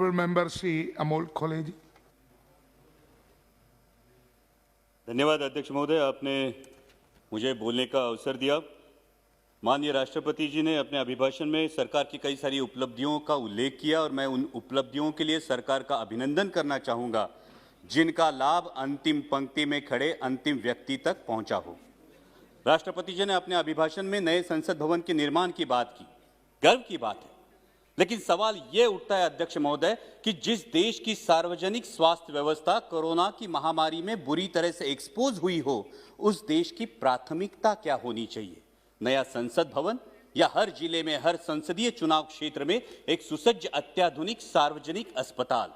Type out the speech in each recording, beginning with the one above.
Honorable Member Shri Amol Kholeji. धन्यवाद अध्यक्ष महोदय, आपने मुझे बोलने का अवसर दिया। माननीय राष्ट्रपति जी ने अपने अभिभाषण में सरकार की कई सारी उपलब्धियों का उल्लेख किया और मैं उन उपलब्धियों के लिए सरकार का अभिनंदन करना चाहूँगा जिनका लाभ अंतिम पंक्ति में खड़े अंतिम व्यक्ति तक पहुँचा हो। राष्ट्रपति जी ने अपने अभिभाषण में नए संसद भवन के निर्माण की बात की, गर्व की बात है। लेकिन सवाल ये उठता है अध्यक्ष महोदय कि जिस देश की सार्वजनिक स्वास्थ्य व्यवस्था कोरोना की महामारी में बुरी तरह से एक्सपोज हुई हो, उस देश की प्राथमिकता क्या होनी चाहिए? नया संसद भवन या हर जिले में हर संसदीय चुनाव क्षेत्र में एक सुसज्ज अत्याधुनिक सार्वजनिक अस्पताल?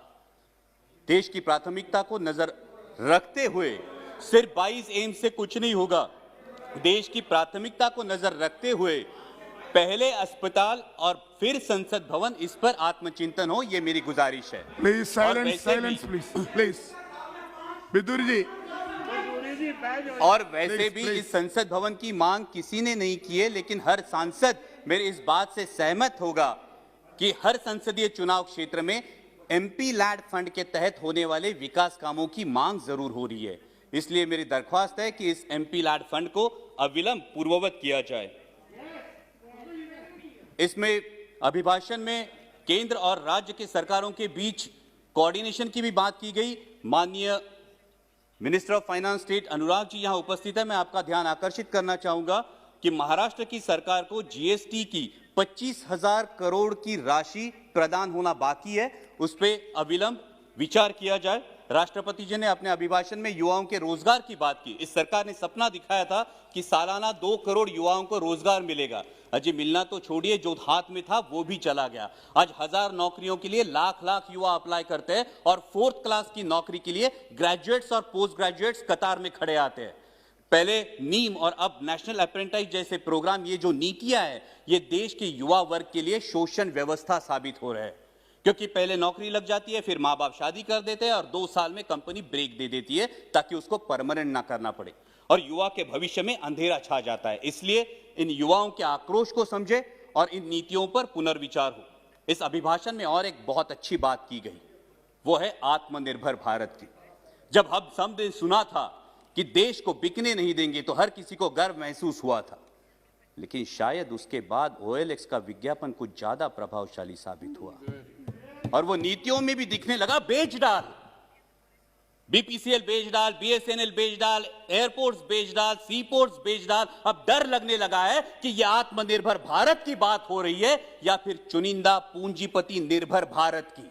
देश की प्राथमिकता को नजर रखते हुए सिर्फ 22 एम्स से कुछ नहीं होगा। देश की प्राथमिकता को नजर रखते हुए पहले अस्पताल और फिर संसद भवन, इस पर आत्मचिंतन हो, ये मेरी गुजारिश है। प्लीज साइलेंस प्लीज बिदुर जी। और वैसे भी इस संसद भवन की मांग किसी ने नहीं की है, लेकिन हर सांसद मेरे इस बात से सहमत होगा कि हर संसदीय चुनाव क्षेत्र में एमपी लैड फंड के तहत होने वाले विकास कामों की मांग जरूर हो रही है। इसलिए मेरी दरख्वास्त है कि इस एमपी लैड फंड को अविलंब पूर्ववत किया जाए। इसमें अभिभाषण में केंद्र और राज्य की सरकारों के बीच कोऑर्डिनेशन की भी बात की गई। माननीय minister of finance state Anurag ji यहां उपस्थित है। मैं आपका ध्यान आकर्षित करना चाहूंगा कि महाराष्ट्र की सरकार को जीएसटी की 25,000 करोड़ की राशि प्रदान होना बाकी है, उस पर अविलंब विचार किया जाए। राष्ट्रपति जी ने अपने अभिभाषण में युवाओं के रोजगार की बात की। इस सरकार ने सपना दिखाया था कि सालाना 2 करोड़ युवाओं को रोजगार मिलेगा। अजय मिलना तो छोड़िए, जो हाथ में था वो भी चला गया। आज 1000 नौकरियों के लिए लाख युवा अप्लाई करते हैं और 4th क्लास की नौकरी के लिए ग्रेजुएट्स और पोस्ट ग्रेजुएट्स कतार में खड़े आते हैं। पहले नीम और अब नेशनल अप्रेंटिस जैसे प्रोग्राम, ये जो नीतियां हैं, ये देश के युवा वर्ग के लिए शोषण व्यवस्था साबित हो रहे हैं। क्योंकि पहले नौकरी लग जाती है, फिर माँ बाप शादी कर देते हैं और 2 साल में कंपनी ब्रेक दे देती है ताकि उसको परमानेंट ना करना पड़े और युवा के भविष्य में अंधेरा छा जाता है। इसलिए इन युवाओं के आक्रोश को समझे और इन नीतियों पर पुनर्विचार हो। इस अभिभाषण में और एक बहुत अच्छी बात की गई, वो है आत्मनिर्भर भारत की। जब हम सब ने सुना था कि देश को बिकने नहीं देंगे तो हर किसी को गर्व महसूस हुआ था, लेकिन शायद उसके बाद OLX का विज्ञापन कुछ ज्यादा प्रभावशाली साबित हुआ और वो नीतियों में भी दिखने लगा। बेच डाल, BPCL बेच डाल, BSNL बेच डाल, एयरपोर्ट्स बेच डाल, सीपोर्ट्स बेच डाल। अब डर लगने लगा है कि यह आत्मनिर्भर भारत की बात हो रही है या फिर चुनिंदा पूंजीपति निर्भर भारत की।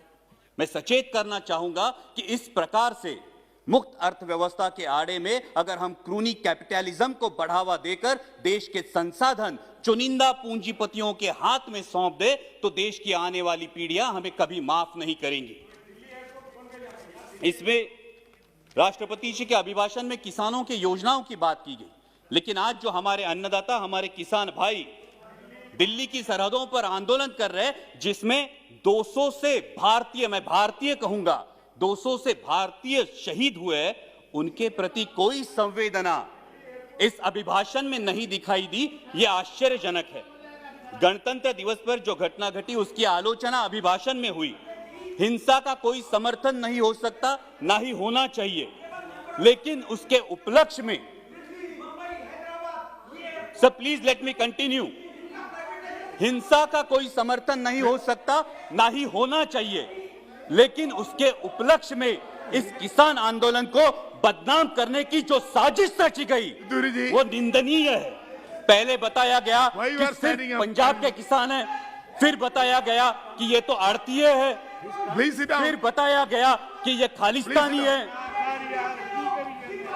मैं सचेत करना चाहूंगा कि इस प्रकार से मुक्त अर्थव्यवस्था के आड़े में अगर हम क्रूनी कैपिटलिज्म को बढ़ावा देकर देश के संसाधन चुनिंदा पूंजीपतियों के हाथ में सौंप दे तो देश की आने वाली पीढ़ियां हमें कभी माफ नहीं करेंगी। इसमें राष्ट्रपति जी के अभिभाषण में किसानों की योजनाओं की बात की गई, लेकिन आज जो हमारे अन्नदाता, हमारे किसान भाई दिल्ली की सरहदों पर आंदोलन कर रहे हैं, जिसमें 200 से भारतीय, मैं भारतीय कहूंगा, 200 से भारतीय शहीद हुए, उनके प्रति कोई संवेदना इस अभिभाषण में नहीं दिखाई दी। यह आश्चर्यजनक है। गणतंत्र दिवस पर जो घटना घटी उसकी आलोचना अभिभाषण में हुई। हिंसा का कोई समर्थन नहीं हो सकता, ना ही होना चाहिए, लेकिन उसके उपलक्ष्य में, sir please let me continue, हिंसा का कोई समर्थन नहीं हो सकता, ना ही होना चाहिए, लेकिन उसके उपलक्ष्य में इस किसान आंदोलन को बदनाम करने की जो साजिश रची गई वो निंदनीय है। पहले बताया गया कि सिर्फ पंजाब के किसान हैं, फिर बताया गया कि ये तो आड़तीय है, फिर बताया गया कि ये खालिस्तानी है।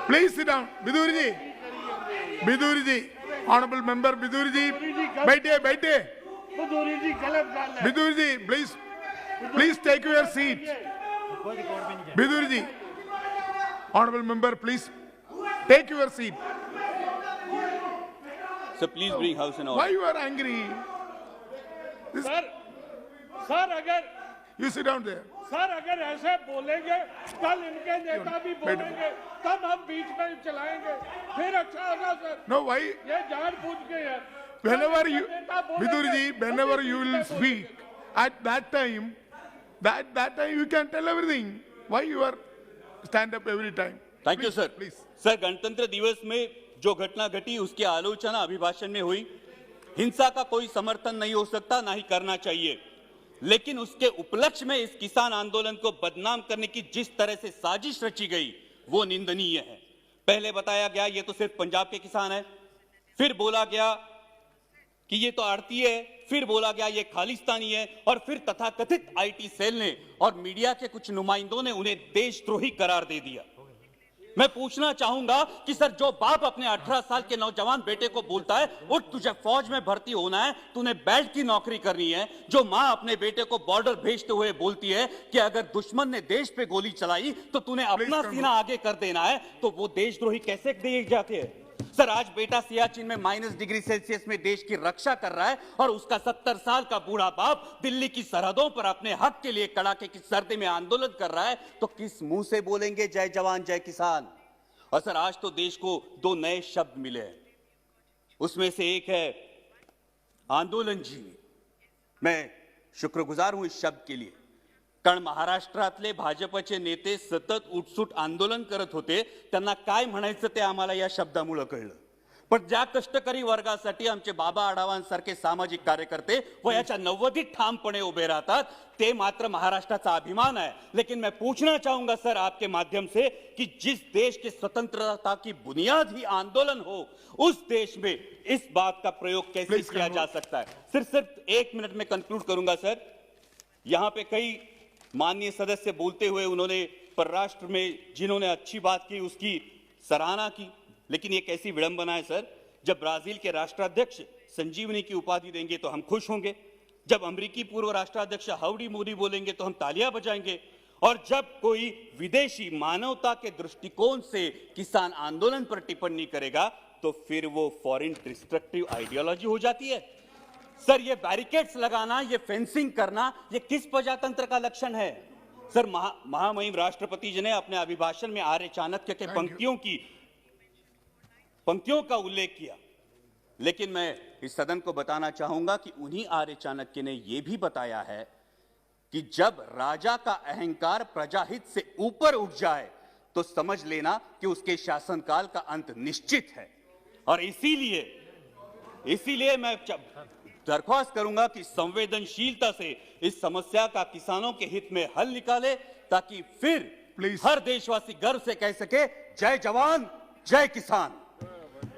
Please sit down. Bidur ji, honourable member Bidur ji, बैठे। Bidur ji please take your seat. Bidur ji, honorable member, please take your seat. So please bring house in order. Why you are angry? Sir अगर you sit down there. Sir अगर ऐसे बोलेंगे, कल इनके नेता भी बोलेंगे, तब हम बीच में चलाएंगे, फिर अच्छा होगा सर। No, why? ये जानबूझ के है। Whenever you, Bidur ji, whenever you will speak, at that time, that time you can tell everything. Why you are stand up every time? Thank you Please, sir. Please. Sir, गणतंत्र दिवस में जो घटना घटी उसकी आलोचना अभिभाषण में हुई। हिंसा का कोई समर्थन नहीं हो सकता, ना ही करना चाहिए, लेकिन उसके उपलक्ष्य में इस किसान आंदोलन को बदनाम करने की जिस तरह से साजिश रची गई वो निंदनीय है। पहले बताया गया ये तो सिर्फ पंजाब के किसान है, फिर बोला गया कि ये तो आड़ती है, फिर बोला गया ये खालिस्तानी है, और फिर तथाकथित आईटी सेल ने और मीडिया के कुछ नुमाइंदों ने उन्हें देशद्रोही करार दे दिया। मैं पूछना चाहूंगा कि सर, जो बाप अपने 18 साल के नौजवान बेटे को बोलता है उठ तुझे फौज में भर्ती होना है, तूने बेल्ट की नौकरी करनी है, जो मां अपने बेटे को बॉर्डर भेजते हुए बोलती है कि अगर दुश्मन ने देश पे गोली चलाई तो तूने अपना सीना आगे कर देना है, तो वो देशद्रोही कैसे दिए जाते हैं? सर, आज बेटा सियाचिन में -डिग्री सेल्सियस में देश की रक्षा कर रहा है और उसका 70 साल का बूढ़ा बाप दिल्ली की सरहदों पर अपने हक के लिए कड़ाके की सर्दी में आंदोलन कर रहा है, तो किस मुंह से बोलेंगे जय जवान जय किसान? और सर, आज तो देश को 2 नए शब्द मिले हैं, उसमें से एक है आंदोलन जीवी। मैं शुक्रगुजार हूं इस शब्द के लिए, कारण महाराष्ट्रातले भाजपचे नेते सतत उठसूट आंदोलन करत होते, त्यांना काय म्हणायचं ते आम्हाला या शब्दामुळे कळलं। पण ज्या कष्टकरी वर्गासाठी आमचे बाबा आढावांसारखे सामाजिक कार्यकर्ते वयाच्या 90 ठामपणे उभे राहतात, ते मात्र महाराष्ट्राचा अभिमान है। लेकिन मैं पूछना चाहूंगा सर आपके माध्यम से कि जिस देश के स्वतंत्रता की बुनियाद ही आंदोलन हो, उस देश में इस बात का प्रयोग कैसे किया जा सकता है? सिर्फ 1 मिनट में कंक्लूड करूंगा सर। यहां पे कई माननीय सदस्य बोलते हुए उन्होंने परराष्ट्र में जिन्होंने अच्छी बात की उसकी सराहना की, लेकिन ये कैसी विडंबना है सर, जब ब्राजील के राष्ट्राध्यक्ष संजीवनी की उपाधि देंगे तो हम खुश होंगे, जब अमेरिकी पूर्व राष्ट्राध्यक्ष हाउडी मोदी बोलेंगे तो हम तालियां बजाएंगे, और जब कोई विदेशी मानवता के दृष्टिकोण से किसान आंदोलन पर टिप्पणी करेगा तो फिर वो फॉरेन डिस्ट्रक्टिव आइडियोलॉजी हो जाती है। सर, ये बैरिकेड्स लगाना, ये फेंसिंग करना, ये किस प्रजातंत्र का लक्षण है? सर, महामहिम राष्ट्रपति जी ने अपने अभिभाषण में आर्य चाणक्य के पंक्तियों का उल्लेख किया, लेकिन मैं इस सदन को बताना चाहूंगा कि उन्हीं आर्य चाणक्य ने यह भी बताया है कि जब राजा का अहंकार प्रजाहित से ऊपर उठ जाए तो समझ लेना कि उसके शासनकाल का अंत निश्चित है। और इसीलिए मैं दरख्वास्त करूंगा कि संवेदनशीलता से इस समस्या का किसानों के हित में हल निकाले, ताकि फिर हर देशवासी गर्व से कह सके जय जवान जय किसान।